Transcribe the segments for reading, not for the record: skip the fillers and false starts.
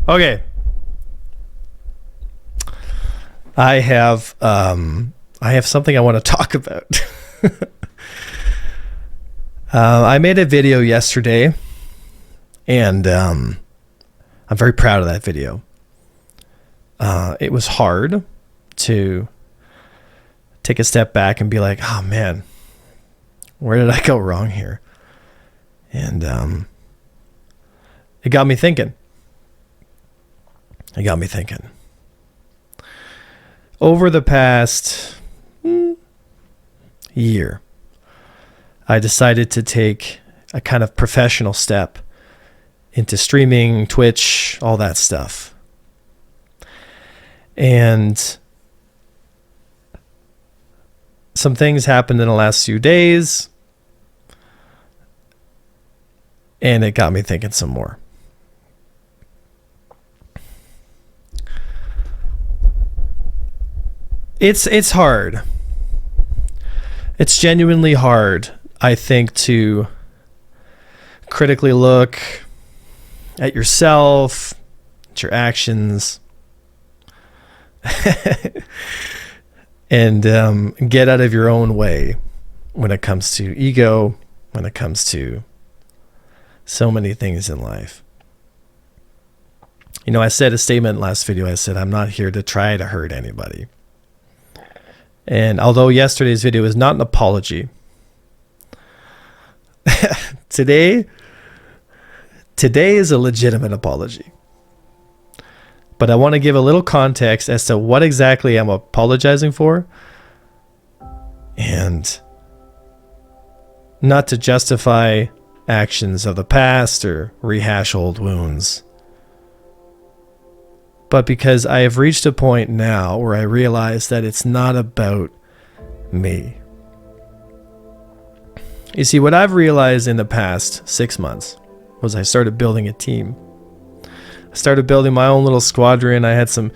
Okay. I have something I want to talk about. I made a video yesterday, and I'm very proud of that video. It was hard to take a step back and be like, oh man, where did I go wrong here? And it got me thinking. Over the past year, I decided to take a kind of professional step into streaming, Twitch, all that stuff. And some things happened in the last few days, and it got me thinking some more. It's hard. It's genuinely hard, I think, to critically look at yourself, at your actions, and get out of your own way when it comes to ego, when it comes to so many things in life. You know, I said a statement last video. I said, I'm not here to try to hurt anybody. And although yesterday's video is not an apology, today is a legitimate apology. But I want to give a little context as to what exactly I'm apologizing for, and not to justify actions of the past or rehash old wounds, but because I have reached a point now where I realize that it's not about me. You see, what I've realized in the past 6 months was I started building a team. I started building my own little squadron. I had some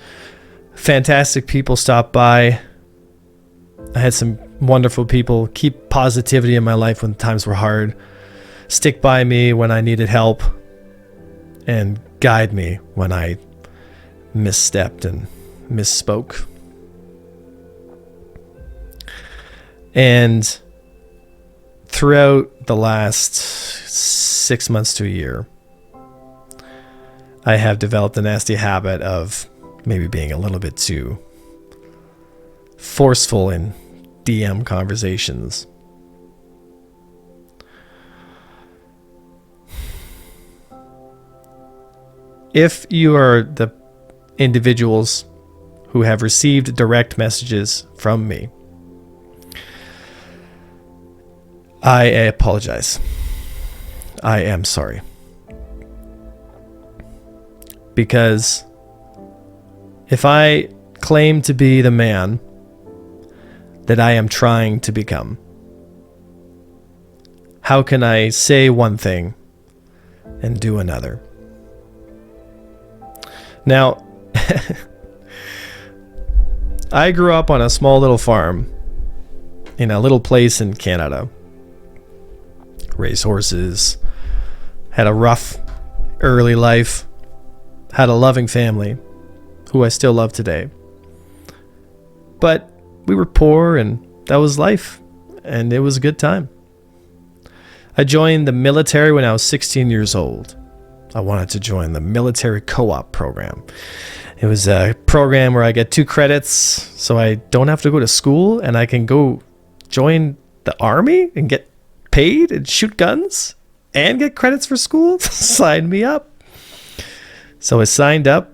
fantastic people stop by. I had some wonderful people keep positivity in my life when times were hard, stick by me when I needed help, and guide me when I misstepped and misspoke. And throughout the last 6 months to a year, I have developed a nasty habit of maybe being a little bit too forceful in DM conversations. If you are the individuals who have received direct messages from me, I apologize. I am sorry. Because if I claim to be the man that I am trying to become, how can I say one thing and do another? Now, I grew up on a small little farm in a little place in Canada. Raised horses, had a rough early life, had a loving family who I still love today. But we were poor, and that was life, and it was a good time. I joined the military when I was 16 years old. I wanted to join the military co-op program. It was a program where I get 2 credits, so I don't have to go to school, and I can go join the army and get paid and shoot guns and get credits for school. Sign me up. So I signed up,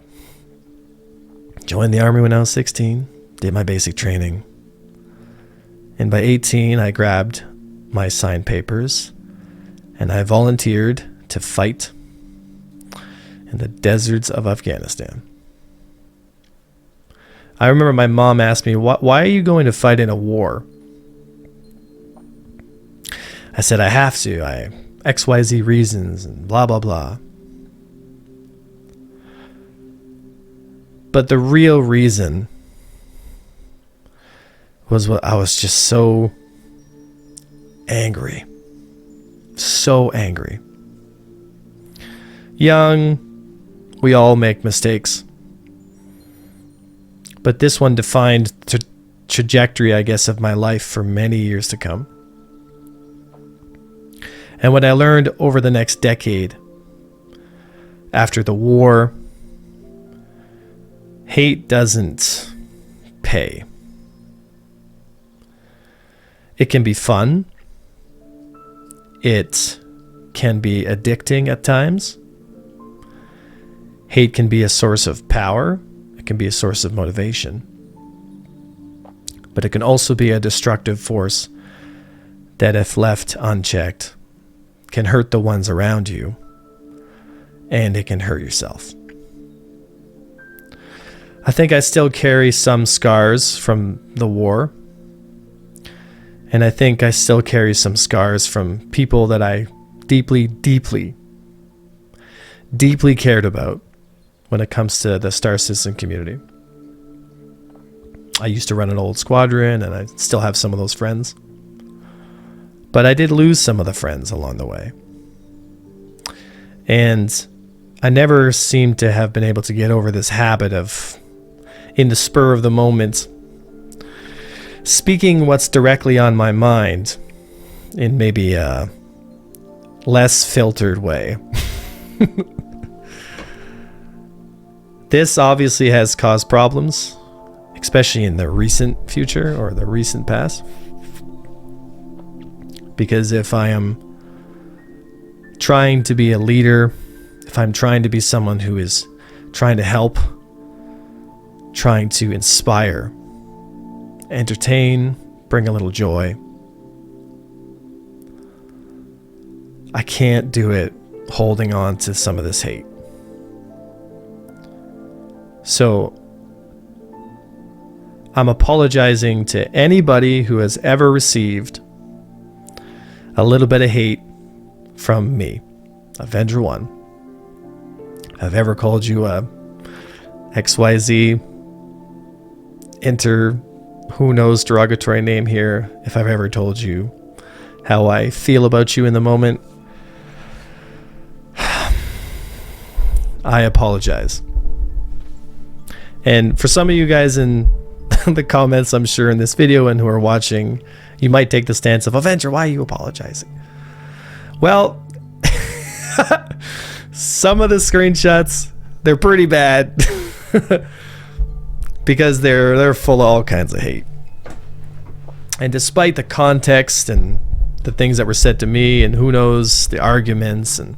joined the army when I was 16, did my basic training. And by 18, I grabbed my signed papers and I volunteered to fight in the deserts of Afghanistan. I remember my mom asked me, why are you going to fight in a war? I said, I have to. I XYZ reasons and blah, blah, blah. But the real reason was what I was just so angry. So angry. Young, We all make mistakes. But this one defined the trajectory, I guess, of my life for many years to come. And what I learned over the next decade, after the war, hate doesn't pay. It can be fun. It can be addicting at times. Hate can be a source of power. It can be a source of motivation. But it can also be a destructive force that, if left unchecked, can hurt the ones around you, and it can hurt yourself. I think I still carry some scars from the war, and I think I still carry some scars from people that I deeply, deeply, deeply cared about when it comes to the Star Citizen community. I used to run an old squadron, and I still have some of those friends. But I did lose some of the friends along the way. And I never seemed to have been able to get over this habit of, in the spur of the moment, speaking what's directly on my mind in maybe a less filtered way. This obviously has caused problems, especially in the recent future or the recent past. Because if I am trying to be a leader, if I'm trying to be someone who is trying to help, trying to inspire, entertain, bring a little joy, I can't do it holding on to some of this hate. So I'm apologizing to anybody who has ever received a little bit of hate from me, Avenger 1. I've ever called you a XYZ who knows derogatory name here. If I've ever told you how I feel about you in the moment, I apologize. And for some of you guys in the comments, I'm sure in this video and who are watching, you might take the stance of, Avenger, why are you apologizing? Well, some of the screenshots, they're pretty bad because they're full of all kinds of hate. And despite the context and the things that were said to me and who knows, the arguments, and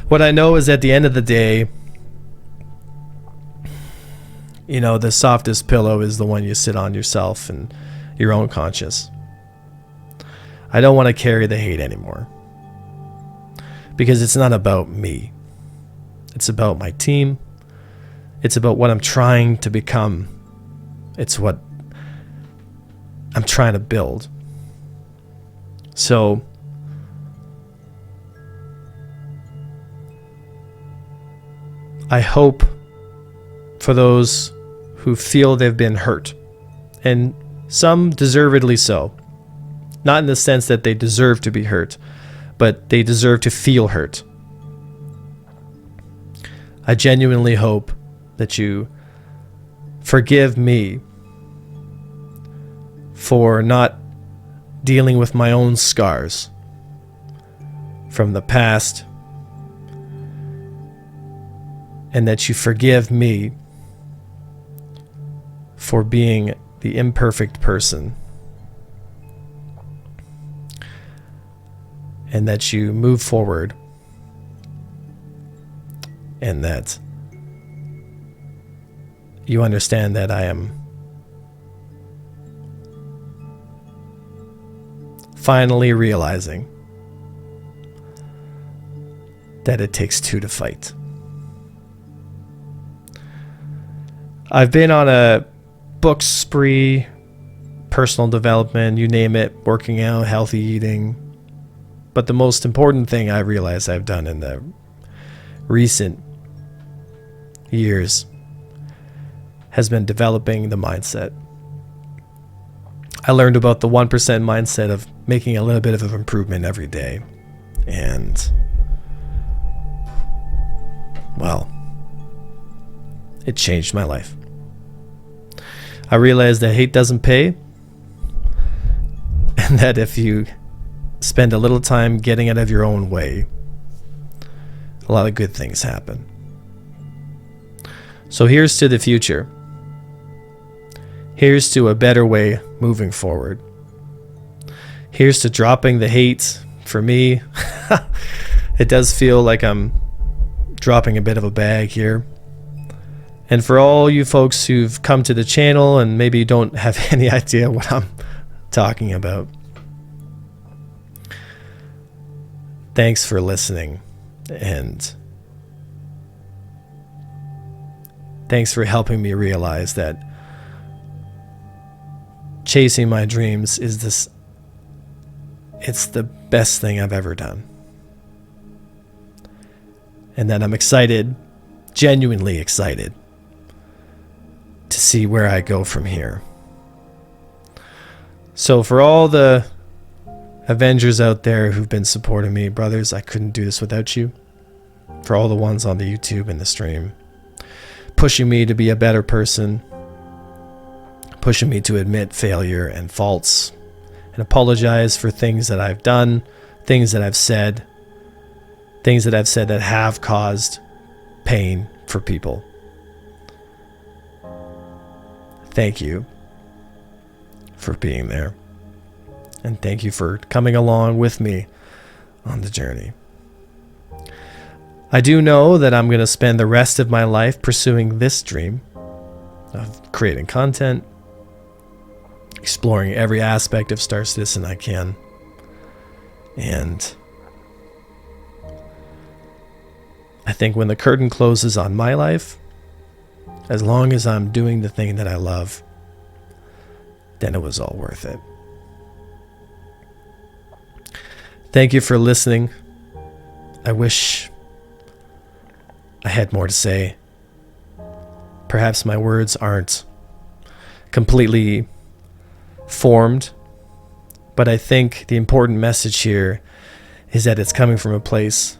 what I know is at the end of the day, you know, the softest pillow is the one you sit on yourself and your own conscience. I don't want to carry the hate anymore because it's not about me. It's about my team. It's about what I'm trying to become. It's what I'm trying to build. So I hope for those who feel they've been hurt, and some deservedly so, not in the sense that they deserve to be hurt, but they deserve to feel hurt. I genuinely hope that you forgive me for not dealing with my own scars from the past, and that you forgive me for being the imperfect person, and that you move forward, and that you understand that I am finally realizing that it takes two to fight. I've been on a book spree, personal development, you name it, working out, healthy eating. But the most important thing I realized I've done in the recent years has been developing the mindset. I learned about the 1% mindset of making a little bit of an improvement every day. And well, it changed my life. I realized that hate doesn't pay, and that if you spend a little time getting out of your own way, a lot of good things happen. So here's to the future. Here's to a better way moving forward. Here's to dropping the hate. For me, it does feel like I'm dropping a bit of a bag here. And for all you folks who've come to the channel and maybe don't have any idea what I'm talking about, thanks for listening, and thanks for helping me realize that chasing my dreams is it's the best thing I've ever done. And that I'm excited, genuinely excited, to see where I go from here. So for all the Avengers out there who've been supporting me, brothers, I couldn't do this without you. For all the ones on the YouTube and the stream, pushing me to be a better person, pushing me to admit failure and faults, and apologize for things that I've done, things that I've said that have caused pain for people. Thank you for being there. And thank you for coming along with me on the journey. I do know that I'm going to spend the rest of my life pursuing this dream of creating content, exploring every aspect of Star Citizen I can, and I think when the curtain closes on my life, as long as I'm doing the thing that I love, then it was all worth it. Thank you for listening. I wish I had more to say. Perhaps my words aren't completely formed, but I think the important message here is that it's coming from a place.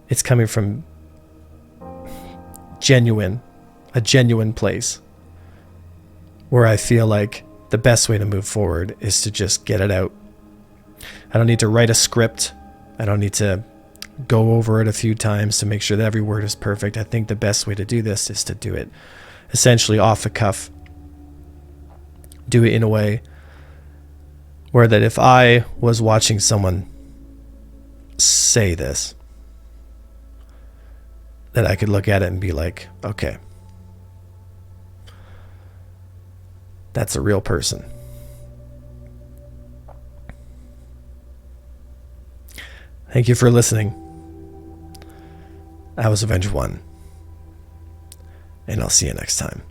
It's coming from a genuine place where I feel like the best way to move forward is to just get it out. I don't need to write a script. I don't need to go over it a few times to make sure that every word is perfect. I think the best way to do this is to do it essentially off the cuff. Do it in a way where that if I was watching someone say this, that I could look at it and be like, okay, that's a real person. Thank you for listening. I was Avenger 1, and I'll see you next time.